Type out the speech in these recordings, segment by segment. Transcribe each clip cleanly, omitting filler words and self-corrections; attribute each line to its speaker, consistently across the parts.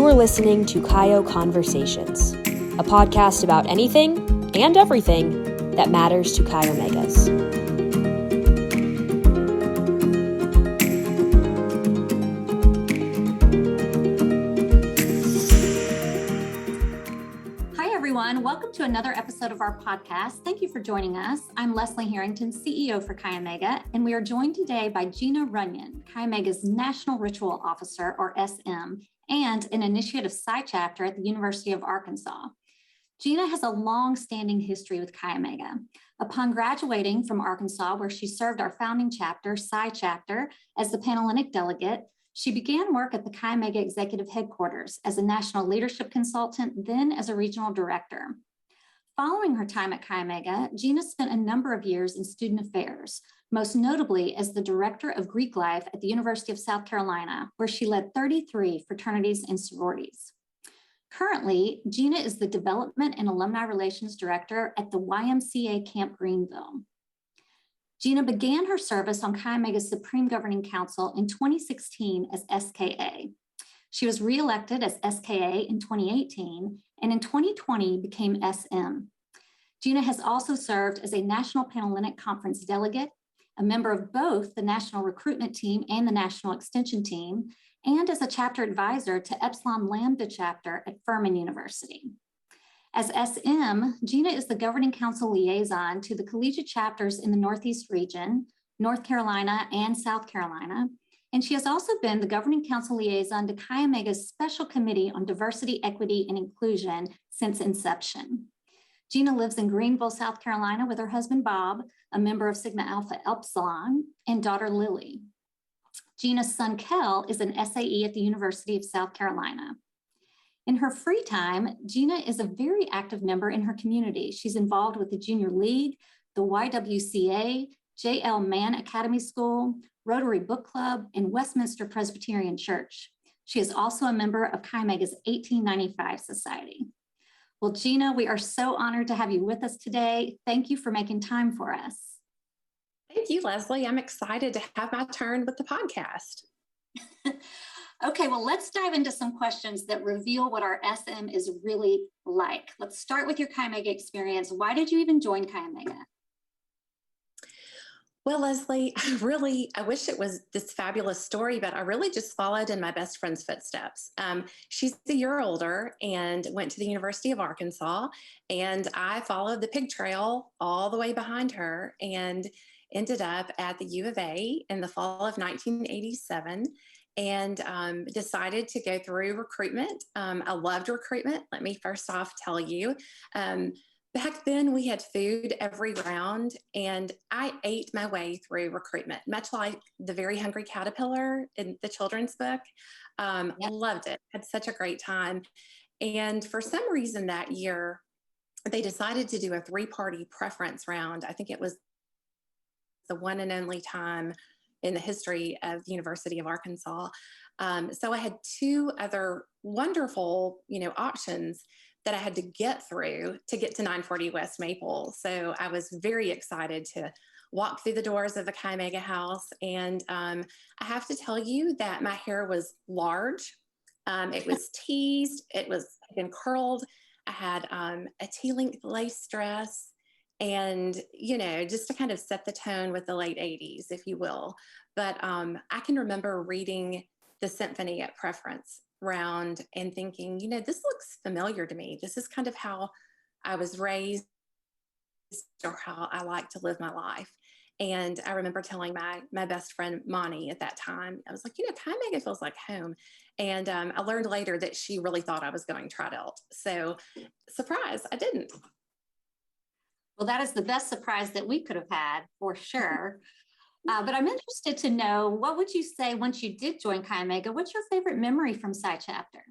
Speaker 1: You are listening to Chi Conversations, a podcast about anything and everything that matters to Chi Omegas.
Speaker 2: Welcome to another episode of our podcast. Thank you for joining us. I'm Leslie Herington, CEO for Chi Omega, and we are joined today by Gena Runnion, Chi Omega's National Ritual Officer, or SM, and an initiate of Psi Chapter at the University of Arkansas. Gena has a long-standing history with Chi Omega. Upon graduating from Arkansas, where she served our founding chapter, Psi Chapter, as the Panhellenic Delegate, she began work at the Chi Omega Executive Headquarters as a national leadership consultant, then as a regional director. Following her time at Chi Omega, Gena spent a number of years in student affairs, most notably as the director of Greek life at the University of South Carolina, where she led 33 fraternities and sororities. Currently, Gena is the Development and Alumni Relations Director at the YMCA Camp Greenville. Gena began her service on Chi Omega's Supreme Governing Council in 2016 as SKA. She was reelected as SKA in 2018 and in 2020 became SM. Gena has also served as a National Panhellenic Conference delegate, a member of both the National Recruitment Team and the National Extension Team, and as a chapter advisor to Epsilon Lambda chapter at Furman University. As SM, Gena is the Governing Council liaison to the collegiate chapters in the Northeast region, North Carolina and South Carolina, and she has also been the Governing Council liaison to Chi Omega's Special Committee on Diversity, Equity, and Inclusion since inception. Gena lives in Greenville, South Carolina with her husband, Bob, a member of Sigma Alpha Epsilon, and daughter, Lily. Gena's son, Kel, is an SAE at the University of South Carolina. In her free time, Gena is a very active member in her community. She's involved with the Junior League, the YWCA, J.L. Mann Academy School, Rotary Book Club, and Westminster Presbyterian Church. She is also a member of Chi Omega's 1895 Society. Well, Gena, we are so honored to have you with us today. Thank you for making time for us.
Speaker 3: Thank you, Leslie. I'm excited to have my turn with the podcast.
Speaker 2: Okay, well, let's dive into some questions that reveal what our SM is really like. Let's start with your Chi Omega experience. Why did you even join Chi Omega?
Speaker 3: Well, Leslie, I wish it was this fabulous story, but I really just followed in my best friend's footsteps. She's a year older and went to the University of Arkansas, and I followed the pig trail all the way behind her and ended up at the U of A in the fall of 1987. And decided to go through recruitment. I loved recruitment. Let me first off tell you, back then we had food every round, and I ate my way through recruitment, much like the Very Hungry Caterpillar in the children's book. Yep. Loved it. Had such a great time. And for some reason that year, they decided to do a 3-party preference round. I think it was the one and only time in the history of the University of Arkansas. So I had 2 other wonderful, options that I had to get through to get to 940 West Maple. So I was very excited to walk through the doors of the Chi Omega house. And I have to tell you that my hair was large. It was teased. It had been curled. I had a tea-length lace dress. And, just to kind of set the tone with the late 80s, if you will. But I can remember reading the symphony at preference round and thinking, this looks familiar to me. This is kind of how I was raised or how I like to live my life. And I remember telling my best friend, Monty, at that time, I was like, Chi Omega feels like home. And I learned later that she really thought I was going Tri-Delt. So surprise, I didn't.
Speaker 2: Well, that is the best surprise that we could have had, for sure. But I'm interested to know, what would you say once you did join Chi Omega? What's your favorite memory from Psi Chapter?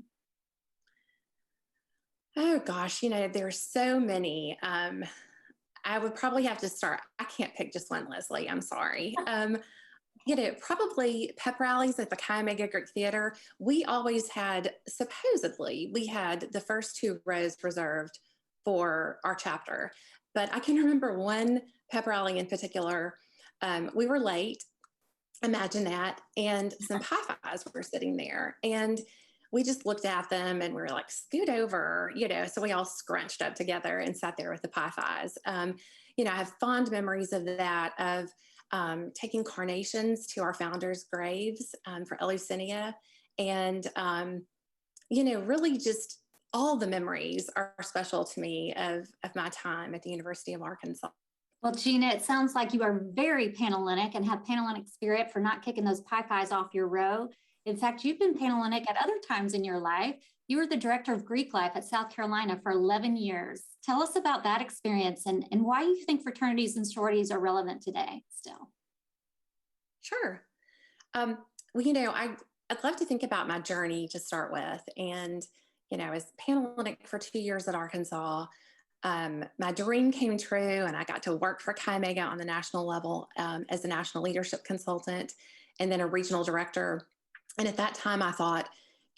Speaker 3: Oh, gosh, there's so many. I would probably have to start. I can't pick just one, Leslie. I'm sorry. Probably pep rallies at the Chi Omega Greek Theater. We always had, supposedly, we had the first 2 rows reserved for our chapter. But I can remember one pep rally in particular. We were late, imagine that, and some pie-fies were sitting there. And we just looked at them and we were like, scoot over, so we all scrunched up together and sat there with the pie pies. I have fond memories of that, of taking carnations to our founders' graves for Eleusinia. And, really just all the memories are special to me of my time at the University of Arkansas.
Speaker 2: Well, Gena, it sounds like you are very Panhellenic and have Panhellenic spirit for not kicking those pie pies off your row. In fact, you've been Panhellenic at other times in your life. You were the director of Greek life at South Carolina for 11 years. Tell us about that experience and why you think fraternities and sororities are relevant today still.
Speaker 3: Sure. I'd love to think about my journey to start with. And, I was Panhellenic for 2 years at Arkansas. My dream came true, and I got to work for Chi Omega on the national level as a national leadership consultant and then a regional director. And at that time, I thought,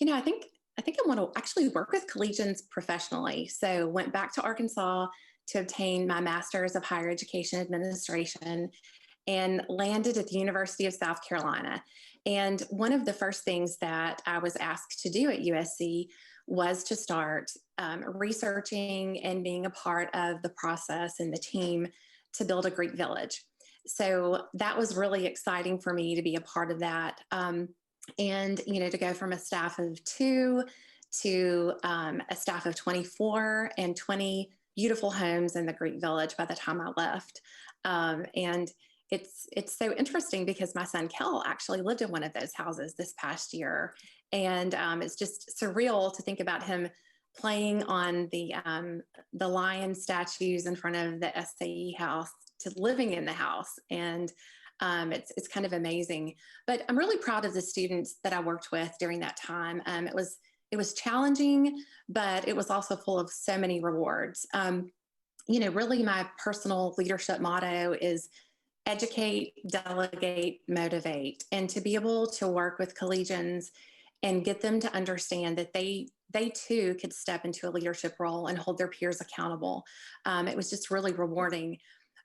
Speaker 3: I think I want to actually work with collegians professionally. So went back to Arkansas to obtain my master's of higher education administration and landed at the University of South Carolina. And one of the first things that I was asked to do at USC was to start researching and being a part of the process and the team to build a Greek village. So that was really exciting for me to be a part of that. And, to go from a staff of 2 to a staff of 24 and 20 beautiful homes in the Greek village by the time I left. And it's so interesting because my son Kel actually lived in one of those houses this past year. And it's just surreal to think about him playing on the lion statues in front of the SAE house to living in the house. And it's kind of amazing. But I'm really proud of the students that I worked with during that time. It was challenging, but it was also full of so many rewards. Really my personal leadership motto is educate, delegate, motivate, and to be able to work with collegians and get them to understand that they too could step into a leadership role and hold their peers accountable. It was just really rewarding.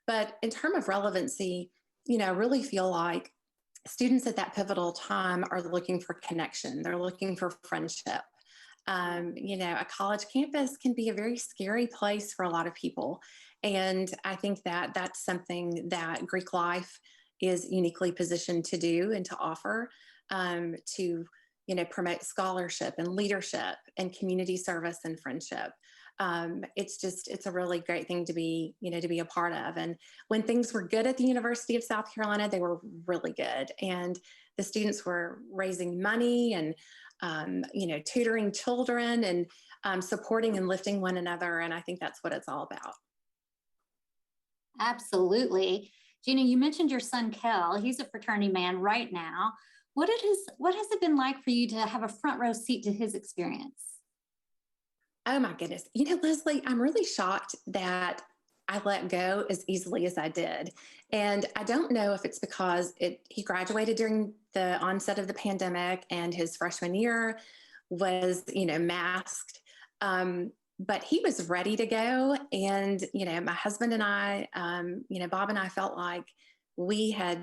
Speaker 3: But in terms of relevancy, I really feel like students at that pivotal time are looking for connection. They're looking for friendship. A college campus can be a very scary place for a lot of people. And I think that that's something that Greek life is uniquely positioned to do and to offer, to promote scholarship and leadership and community service and friendship. It's a really great thing to be a part of. And when things were good at the University of South Carolina, they were really good. And the students were raising money and, tutoring children and supporting and lifting one another. And I think that's what it's all about.
Speaker 2: Absolutely. Gena, you mentioned your son, Kel. He's a fraternity man right now. What has it been like for you to have a front row seat to his experience?
Speaker 3: Oh my goodness. Leslie, I'm really shocked that I let go as easily as I did. And I don't know if it's because he graduated during the onset of the pandemic and his freshman year was, masked. But he was ready to go. And, my husband and I, Bob and I felt like we had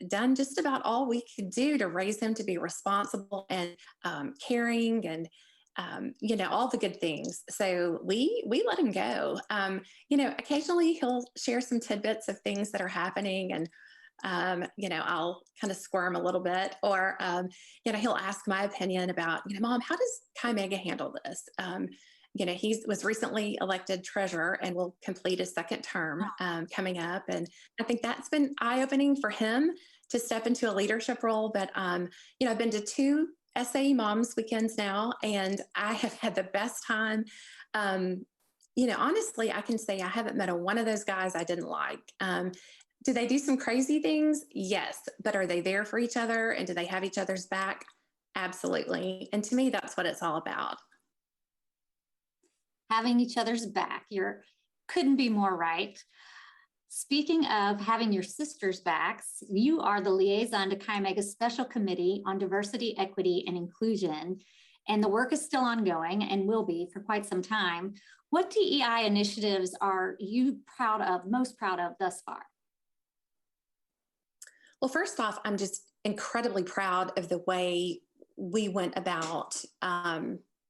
Speaker 3: done just about all we could do to raise him to be responsible and caring and all the good things. So we let him go. Occasionally he'll share some tidbits of things that are happening, and I'll kind of squirm a little bit, or he'll ask my opinion about, Mom, how does Chi Omega handle this? He was recently elected treasurer and will complete his second term coming up. And I think that's been eye-opening for him to step into a leadership role. But, I've been to 2 SAE Moms weekends now, and I have had the best time. Honestly, I can say I haven't met one of those guys I didn't like. Do they do some crazy things? Yes. But are they there for each other? And do they have each other's back? Absolutely. And to me, that's what it's all about.
Speaker 2: Having each other's back. Couldn't be more right. Speaking of having your sister's backs, you are the liaison to Chi Omega's Special Committee on Diversity, Equity, and Inclusion, and the work is still ongoing and will be for quite some time. What DEI initiatives are you most proud of thus far?
Speaker 3: Well, first off, I'm just incredibly proud of the way we went about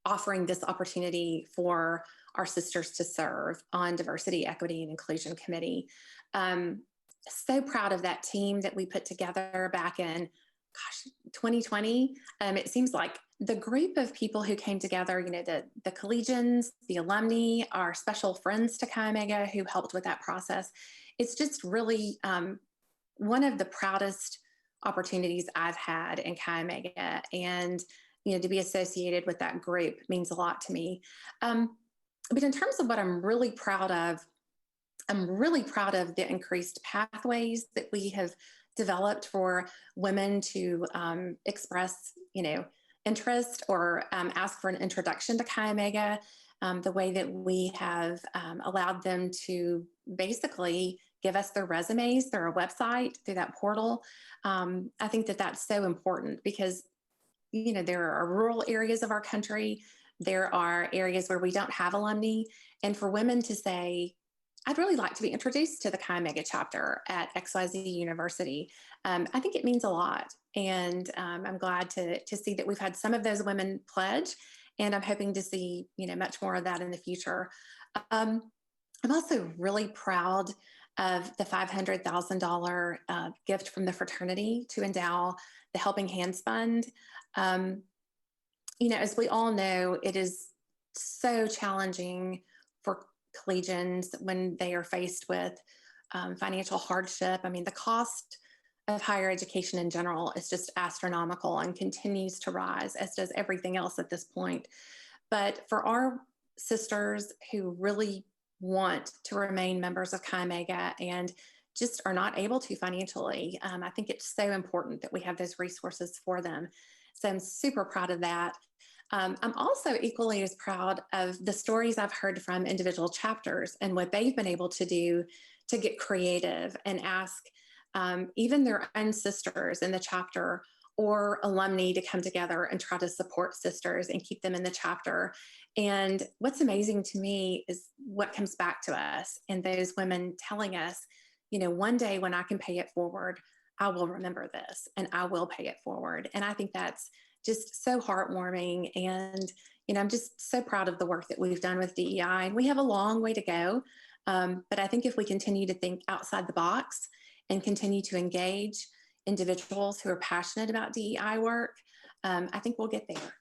Speaker 3: offering this opportunity for our sisters to serve on Diversity, Equity, and Inclusion Committee. So proud of that team that we put together back in, 2020. It seems like the group of people who came together, the collegians, the alumni, our special friends to Chi Omega who helped with that process. It's just really one of the proudest opportunities I've had in Chi Omega, and to be associated with that group means a lot to me. But in terms of what I'm really proud of the increased pathways that we have developed for women to express, interest or ask for an introduction to Chi Omega. The way that we have allowed them to basically give us their resumes through our website, through that portal. I think that that's so important because, there are rural areas of our country. There are areas where we don't have alumni. And for women to say, I'd really like to be introduced to the Chi Omega chapter at XYZ University, I think it means a lot. And I'm glad to see that we've had some of those women pledge, and I'm hoping to see, much more of that in the future. I'm also really proud of the $500,000 gift from the fraternity to endow the Helping Hands Fund. As we all know, it is so challenging for collegians when they are faced with financial hardship. I mean, the cost of higher education in general is just astronomical and continues to rise, as does everything else at this point. But for our sisters who really want to remain members of Chi Omega and just are not able to financially, I think it's so important that we have those resources for them. So I'm super proud of that. I'm also equally as proud of the stories I've heard from individual chapters and what they've been able to do to get creative and ask even their own sisters in the chapter or alumni to come together and try to support sisters and keep them in the chapter. And what's amazing to me is what comes back to us and those women telling us, one day when I can pay it forward, I will remember this and I will pay it forward. And I think that's just so heartwarming. And, I'm just so proud of the work that we've done with DEI. And we have a long way to go. But I think if we continue to think outside the box and continue to engage individuals who are passionate about DEI work, I think we'll get there.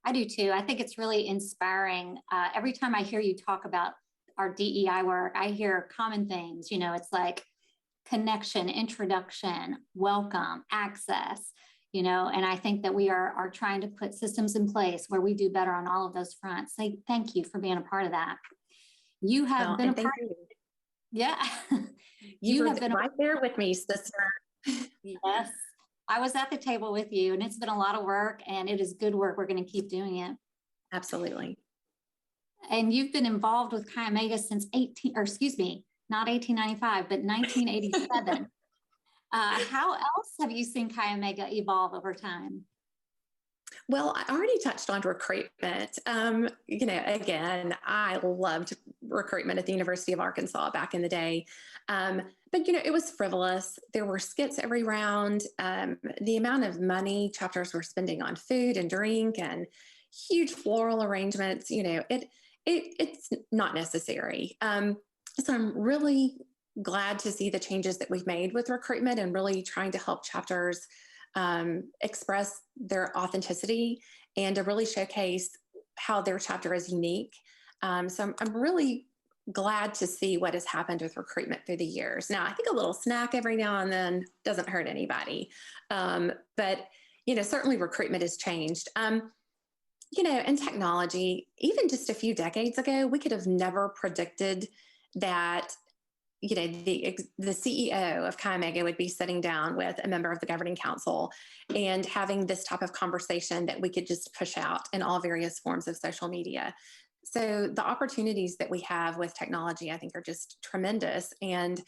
Speaker 2: I do too. I think it's really inspiring. Every time I hear you talk about our DEI work, I hear common things. It's like connection, introduction, welcome, access, and I think that we are trying to put systems in place where we do better on all of those fronts. So thank you for being a part of that. You have been a part of it. Yeah.
Speaker 3: You have been right there with me, sister.
Speaker 2: Yes. I was at the table with you, and it's been a lot of work, and it is good work. We're going to keep doing it.
Speaker 3: Absolutely.
Speaker 2: And you've been involved with Chi Omega since not 1895, but 1987. How else have you seen Chi Omega evolve over time?
Speaker 3: Well, I already touched on recruitment. Again, I loved recruitment at the University of Arkansas back in the day. But, it was frivolous. There were skits every round. The amount of money chapters were spending on food and drink and huge floral arrangements, it's not necessary. So I'm really glad to see the changes that we've made with recruitment and really trying to help chapters express their authenticity and to really showcase how their chapter is unique. So I'm really glad to see what has happened with recruitment through the years. Now, I think a little snack every now and then doesn't hurt anybody. But, certainly recruitment has changed. In technology, even just a few decades ago, we could have never predicted that the CEO of Chi Omega would be sitting down with a member of the governing council and having this type of conversation that we could just push out in all various forms of social media. So the opportunities that we have with technology, I think, are just tremendous. And,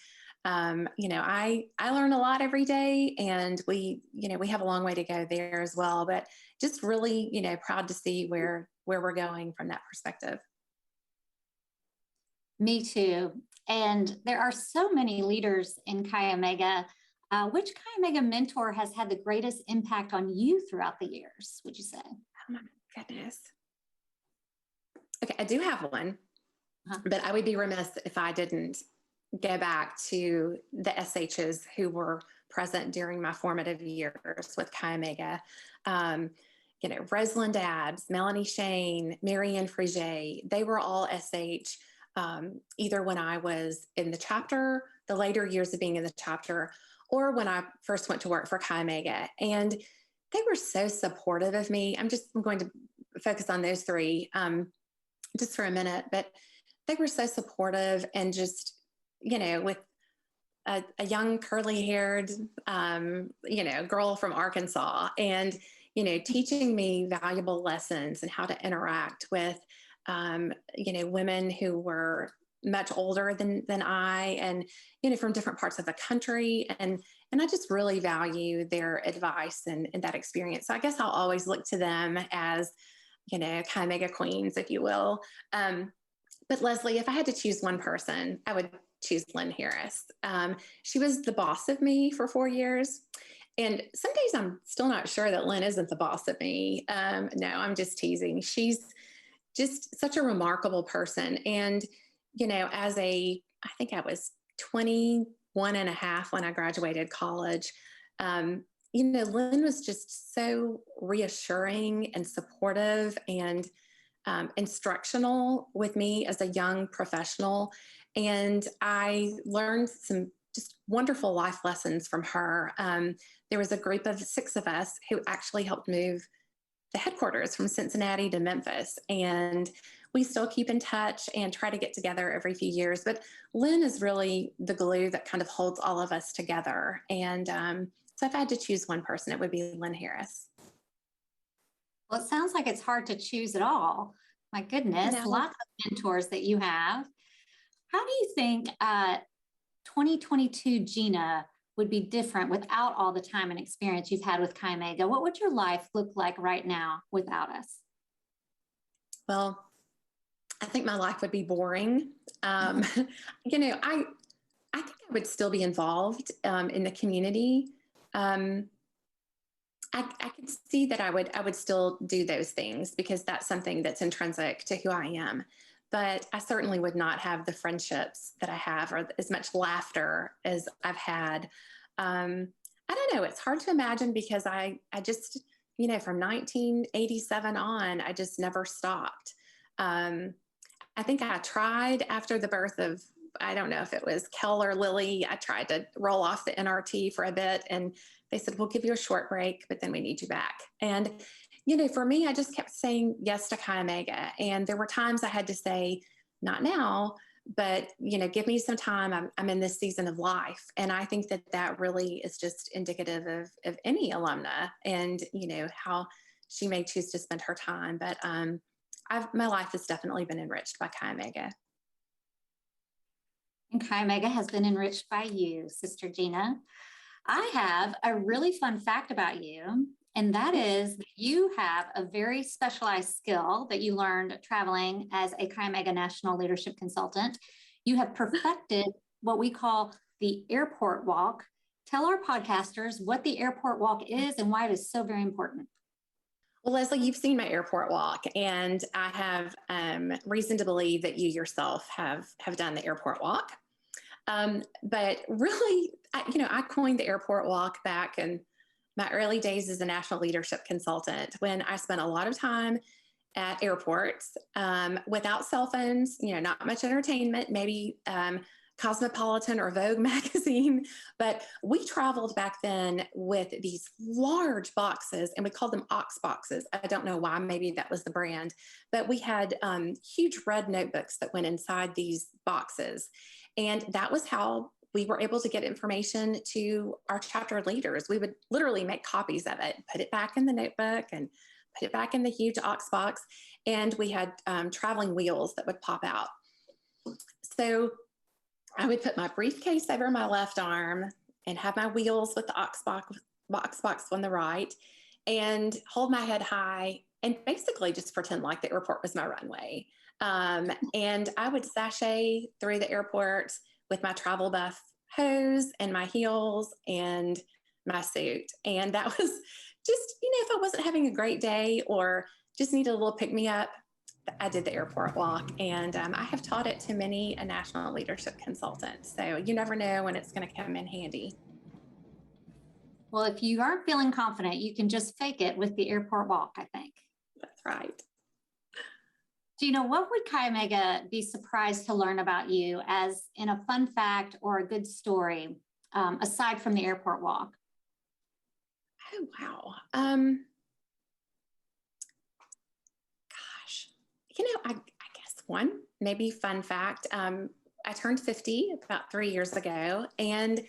Speaker 3: I learn a lot every day, and we have a long way to go there as well, but just really, proud to see where we're going from that perspective.
Speaker 2: Me too. And there are so many leaders in Chi Omega. Which Chi Omega mentor has had the greatest impact on you throughout the years, would you say?
Speaker 3: Oh my goodness. Okay, I do have one,
Speaker 2: Uh-huh.
Speaker 3: but I would be remiss if I didn't go back to the SHs who were present during my formative years with Chi Omega. Rosalind Dabbs, Melanie Shane, Marianne Frigé, they were all SH, either when I was in the chapter, the later years of being in the chapter, or when I first went to work for Chi Omega. And they were so supportive of me. I'm going to focus on those three just for a minute, but they were so supportive and just, with a young curly haired, girl from Arkansas and, teaching me valuable lessons and how to interact with, women who were much older than I and, from different parts of the country. And I just really value their advice and that experience. So I guess I'll always look to them as, Chi Omega queens, if you will. But Leslie, if I had to choose one person, I would choose Lynn Harris. She was the boss of me for 4 years. And some days I'm still not sure that Lynn isn't the boss of me. No, I'm just teasing. She's just such a remarkable person. And, I think I was 21 and a half when I graduated college. Lynn was just so reassuring and supportive and instructional with me as a young professional. And I learned some just wonderful life lessons from her. There was a group of 6 of us who actually helped move the headquarters from Cincinnati to Memphis. And we still keep in touch and try to get together every few years. But Lynn is really the glue that kind of holds all of us together. And so if I had to choose one person, it would be Lynn Harris.
Speaker 2: Well, it sounds like it's hard to choose at all. My goodness, lots of mentors that you have. How do you think 2022 Gena would be different without all the time and experience you've had with Chi Omega? What would your life look like right now without us?
Speaker 3: Well, I think my life would be boring. I think I would still be involved in the community. I could see that I would still do those things because that's something that's intrinsic to who I am. But I certainly would not have the friendships that I have or as much laughter as I've had. I don't know. It's hard to imagine because I just, from 1987 on, I just never stopped. I think I tried after the birth of, I don't know if it was Kel or Lily, I tried to roll off the NRT for a bit and they said, we'll give you a short break, but then we need you back. And, for me, I just kept saying yes to Chi Omega. And there were times I had to say, not now, but, give me some time. I'm in this season of life. And I think that really is just indicative of any alumna and, how she may choose to spend her time. But my life has definitely been enriched by Chi Omega.
Speaker 2: And Chi Omega has been enriched by you, Sister Gena. I have a really fun fact about you, and that is that you have a very specialized skill that you learned traveling as a Chi Omega National Leadership Consultant. You have perfected what we call the airport walk. Tell our podcasters what the airport walk is and why it is so very important.
Speaker 3: Well, Leslie, you've seen my airport walk, and I have reason to believe that you yourself have done the airport walk. But really, I coined the airport walk back in my early days as a national leadership consultant when I spent a lot of time at airports without cell phones, not much entertainment, maybe Cosmopolitan or Vogue magazine, but we traveled back then with these large boxes and we called them Ox boxes. I don't know why, maybe that was the brand, but we had huge red notebooks that went inside these boxes. And that was how we were able to get information to our chapter leaders. We would literally make copies of it, put it back in the notebook and put it back in the huge Ox box. And we had traveling wheels that would pop out. So I would put my briefcase over my left arm and have my wheels with the Ox box on the right and hold my head high and basically just pretend like the airport was my runway. And I would sashay through the airport with my travel buff hose and my heels and my suit. And that was just, if I wasn't having a great day or just needed a little pick me up, I did the airport walk. And I have taught it to many a national leadership consultant. So you never know when it's going to come in handy.
Speaker 2: Well, if you aren't feeling confident, you can just fake it with the airport walk, I think.
Speaker 3: That's right.
Speaker 2: Gena, what would Chi Omega be surprised to learn about you as in a fun fact or a good story, aside from the airport walk?
Speaker 3: Oh, wow. Gosh, I guess one maybe fun fact. I turned 50 about 3 years ago, and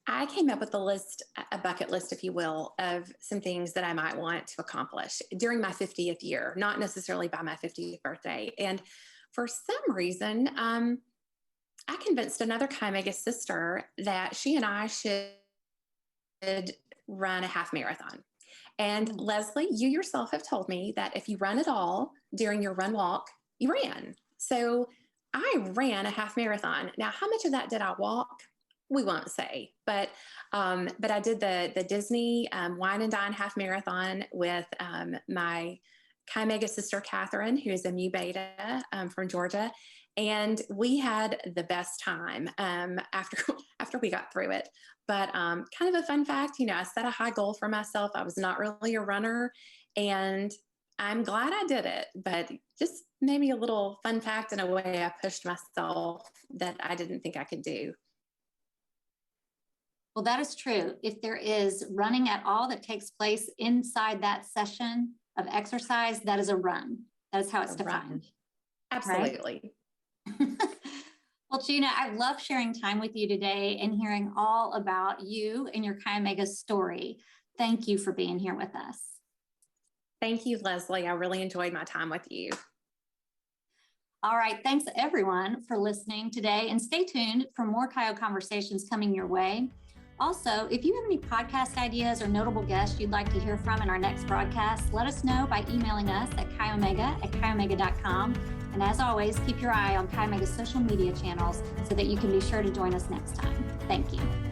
Speaker 3: I came up with a bucket list, if you will, of some things that I might want to accomplish during my 50th year, not necessarily by my 50th birthday. And for some reason, I convinced another Chi Omega sister that she and I should run a half marathon. And Leslie, you yourself have told me that if you run at all during your run walk, you ran. So I ran a half marathon. Now, how much of that did I walk? We won't say, but I did the Disney Wine and Dine half marathon with my Chi Omega sister, Catherine, who is a Mu Beta from Georgia. And we had the best time after we got through it. But kind of a fun fact, I set a high goal for myself. I was not really a runner, and I'm glad I did it. But just maybe a little fun fact in a way I pushed myself that I didn't think I could do.
Speaker 2: Well, that is true. If there is running at all that takes place inside that session of exercise, that is a run. That is how it's defined.
Speaker 3: Absolutely.
Speaker 2: Right? Well, Gena, I love sharing time with you today and hearing all about you and your Chi Omega story. Thank you for being here with us.
Speaker 3: Thank you, Leslie. I really enjoyed my time with you.
Speaker 2: All right. Thanks, everyone, for listening today. And stay tuned for more Chi O conversations coming your way. Also, if you have any podcast ideas or notable guests you'd like to hear from in our next broadcast, let us know by emailing us at chiomega@chiomega.com. And as always, keep your eye on Chi Omega's social media channels so that you can be sure to join us next time. Thank you.